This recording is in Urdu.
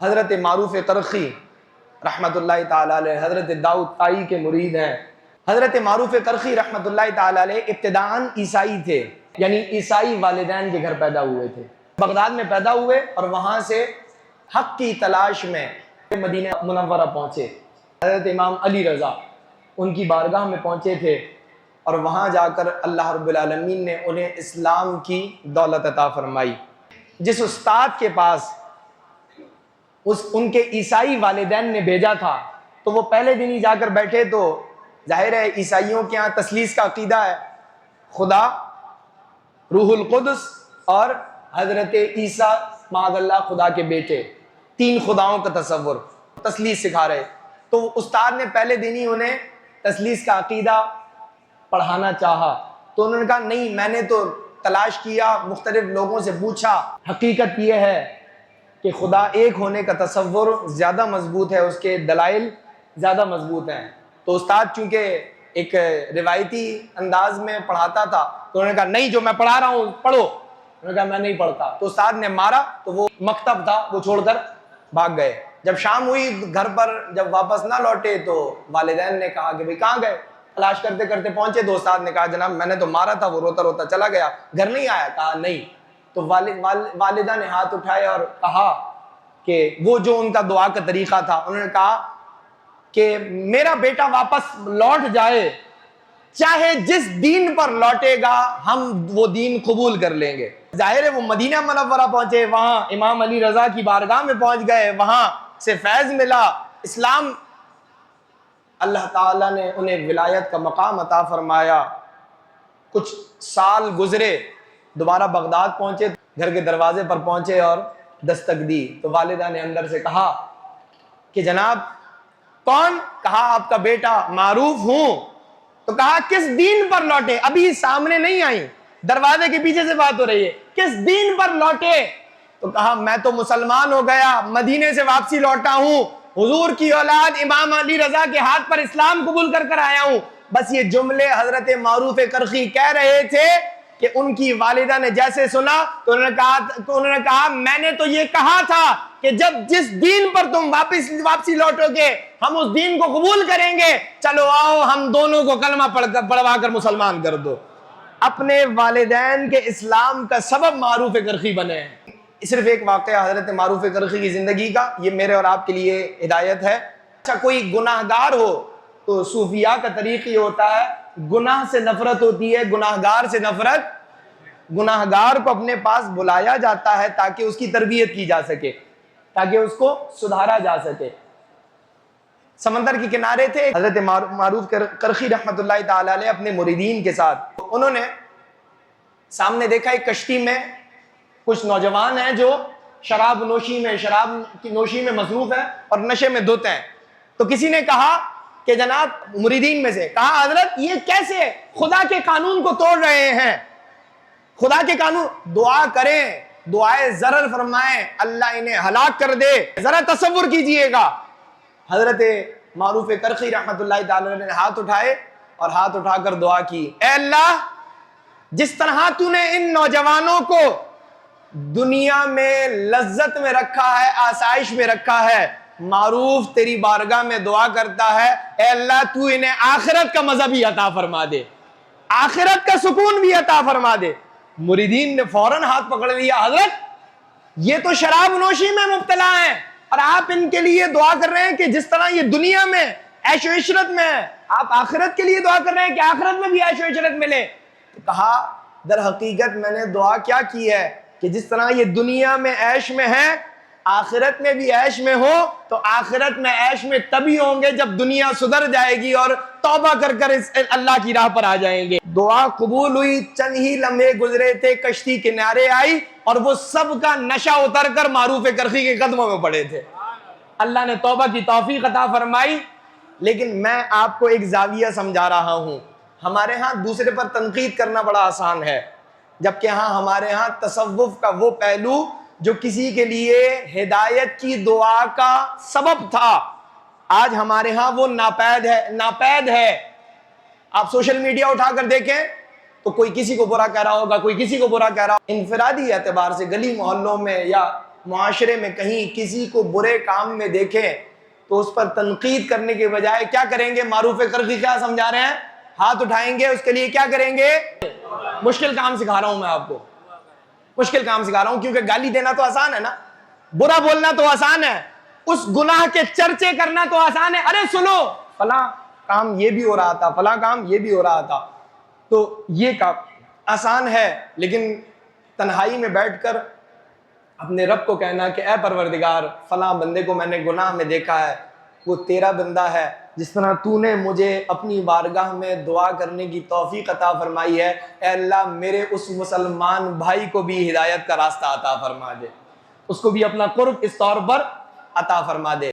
حضرت معروف کرخی رحمۃ اللہ تعالی علیہ حضرت داؤد طائی کے مرید ہیں۔ حضرت معروف کرخی رحمۃ اللہ تعالی علیہ ابتداءً عیسائی تھے، یعنی عیسائی والدین کے گھر پیدا ہوئے تھے، بغداد میں پیدا ہوئے اور وہاں سے حق کی تلاش میں مدینہ منورہ پہنچے۔ حضرت امام علی رضا ان کی بارگاہ میں پہنچے تھے اور وہاں جا کر اللہ رب العالمین نے انہیں اسلام کی دولت عطا فرمائی۔ جس استاد کے پاس ان کے عیسائی والدین نے بھیجا تھا تو وہ پہلے دن ہی جا کر بیٹھے، تو ظاہر ہے عیسائیوں کے ہاں تثلیث کا عقیدہ ہے، خدا، روح القدس اور حضرت عیسیٰ معاذ اللہ خدا کے بیٹے، تین خداؤں کا تصور، تثلیث سکھا رہے۔ تو استاد نے پہلے دن ہی انہیں تثلیث کا عقیدہ پڑھانا چاہا، تو انہوں نے کہا نہیں، میں نے تو تلاش کیا، مختلف لوگوں سے پوچھا، حقیقت یہ ہے کہ خدا ایک ہونے کا تصور زیادہ مضبوط ہے، اس کے دلائل زیادہ مضبوط ہیں۔ تو استاد چونکہ ایک روایتی انداز میں پڑھاتا تھا تو انہوں نے کہا نہیں، جو میں پڑھا رہا ہوں پڑھو۔ انہوں نے کہا میں نہیں پڑھتا، تو استاد نے مارا تو وہ مکتب تھا وہ چھوڑ کر بھاگ گئے۔ جب شام ہوئی گھر پر جب واپس نہ لوٹے تو والدین نے کہا کہ بھئی کہاں گئے؟ تلاش کرتے کرتے پہنچے تو استاد نے کہا جناب میں نے تو مارا تھا، وہ روتا روتا چلا گیا، گھر نہیں آیا؟ کہا نہیں۔ تو والدہ نے ہاتھ اٹھائے اور کہا کہ وہ جو ان کا دعا کا طریقہ تھا، انہوں نے کہا کہ میرا بیٹا واپس لوٹ جائے، چاہے جس دین پر لوٹے گا ہم وہ دین قبول کر لیں گے۔ ظاہر ہے وہ مدینہ منورہ پہنچے، وہاں امام علی رضا کی بارگاہ میں پہنچ گئے، وہاں سے فیض ملا، اسلام، اللہ تعالیٰ نے انہیں ولایت کا مقام عطا فرمایا۔ کچھ سال گزرے، دوبارہ بغداد پہنچے، گھر کے دروازے پر پہنچے اور دستک دی تو والدہ نے اندر سے کہا کہ جناب کون؟ کہا آپ کا بیٹا معروف ہوں۔ تو کہا کس دین پر لوٹے؟ ابھی سامنے نہیں آئی، دروازے کے پیچھے سے بات ہو رہی ہے، کس دین پر لوٹے؟ تو کہا میں تو مسلمان ہو گیا، مدینے سے واپسی لوٹا ہوں، حضور کی اولاد امام علی رضا کے ہاتھ پر اسلام قبول کر کر آیا ہوں۔ بس یہ جملے حضرت معروف کرخی کہہ رہے تھے کہ ان کی والدہ نے جیسے سنا تو انہوں نے کہا میں نے تو یہ کہا تھا کہ جب جس دین پر تم واپسی لوٹو گے ہم اس دین کو قبول کریں گے، چلو آؤ ہم دونوں کو کلمہ پڑھوا کر مسلمان کر دو۔ اپنے والدین کے اسلام کا سبب معروف کرخی بنے ہیں۔ صرف ایک واقعہ حضرت معروف کرخی کی زندگی کا، یہ میرے اور آپ کے لیے ہدایت ہے۔ اچھا کوئی گناہ گار ہو تو صوفیاء کا طریق یہ ہوتا ہے، گناہ سے نفرت ہوتی ہے، گناہ گار سے نفرت، گناہ گار کو اپنے پاس بلایا جاتا ہے تاکہ اس کی تربیت کی جا سکے، تاکہ اس کو سدھارا جا سکے۔ سمندر کے کنارے تھے حضرت معروف کرخی رحمۃ اللہ تعالی علیہ اپنے مریدین کے ساتھ، انہوں نے سامنے دیکھا ایک کشتی میں کچھ نوجوان ہیں جو شراب کی نوشی میں مصروف ہیں اور نشے میں دھت ہیں۔ تو کسی نے کہا کہ جناب مریدین میں سے کہا حضرت یہ کیسے خدا کے قانون کو توڑ رہے ہیں، خدا کے قانون، دعا کریں، دعائے ضرر فرمائیں اللہ انہیں ہلاک کر دے، ذرا تصور کیجئے گا۔ حضرت معروف کرخی رحمۃ اللہ تعالی نے ہاتھ اٹھائے اور ہاتھ اٹھا کر دعا کی، اے اللہ جس طرح تو نے ان نوجوانوں کو دنیا میں لذت میں رکھا ہے، آسائش میں رکھا ہے، معروف تیری بارگاہ میں دعا کرتا ہے اے اللہ تو انہیں آخرت کا مزہ بھی عطا فرما دے، آخرت کا سکون بھی عطا فرما دے۔ مریدین نے فوراً ہاتھ پکڑ لیا، حضرت یہ تو شراب نوشی میں مبتلا ہیں اور آپ ان کے لیے دعا کر رہے ہیں کہ جس طرح یہ دنیا میں عیش و عشرت میں ہے، آپ آخرت کے لیے دعا کر رہے ہیں کہ آخرت میں بھی عیش و عشرت ملے۔ تو کہا در حقیقت میں نے دعا کیا کی ہے کہ جس طرح یہ دنیا میں عیش میں ہے آخرت میں بھی عیش میں ہو، تو آخرت میں عیش میں تبھی ہوں گے جب دنیا سدھر جائے گی اور توبہ کر کر اللہ کی راہ پر آ جائیں گے۔ دعا قبول ہوئی، چند ہی لمحے گزرے تھے، کشتی کنارے آئی اور وہ سب کا نشہ اتر کر معروف کرخی کے قدموں میں پڑے تھے۔ اللہ نے توبہ کی توفیق عطا فرمائی۔ لیکن میں آپ کو ایک زاویہ سمجھا رہا ہوں، ہمارے ہاں دوسرے پر تنقید کرنا بڑا آسان ہے، جبکہ ہمارے ہاں تصوف کا وہ پہلو جو کسی کے لیے ہدایت کی دعا کا سبب تھا، آج ہمارے ہاں وہ ناپید ہے۔ آپ سوشل میڈیا اٹھا کر دیکھیں تو کوئی کسی کو برا کہہ رہا ہوگا، کوئی کسی کو برا کہہ رہا ہوگا۔ انفرادی اعتبار سے گلی محلوں میں یا معاشرے میں کہیں کسی کو برے کام میں دیکھیں تو اس پر تنقید کرنے کے بجائے کیا کریں گے؟ معروف کرخی کیا سمجھا رہے ہیں؟ ہاتھ اٹھائیں گے، اس کے لیے کیا کریں گے؟ مشکل کام سکھا رہا ہوں میں آپ کو، مشکل کام سکھا رہا ہوں، کیونکہ گالی دینا تو آسان ہے نا، برا بولنا تو آسان ہے، اس گناہ کے چرچے کرنا تو آسان ہے۔ ارے سنو، فلاں کام یہ بھی ہو رہا تھا، فلاں کام یہ بھی ہو رہا تھا، تو یہ کام آسان ہے، لیکن تنہائی میں بیٹھ کر اپنے رب کو کہنا کہ اے پروردگار فلاں بندے کو میں نے گناہ میں دیکھا ہے، وہ تیرا بندہ ہے، جس طرح تو نے مجھے اپنی بارگاہ میں دعا کرنے کی توفیق عطا فرمائی ہے، اے اللہ میرے اس مسلمان بھائی کو بھی ہدایت کا راستہ عطا فرما دے، اس کو بھی اپنا قرب اس طور پر عطا فرما دے۔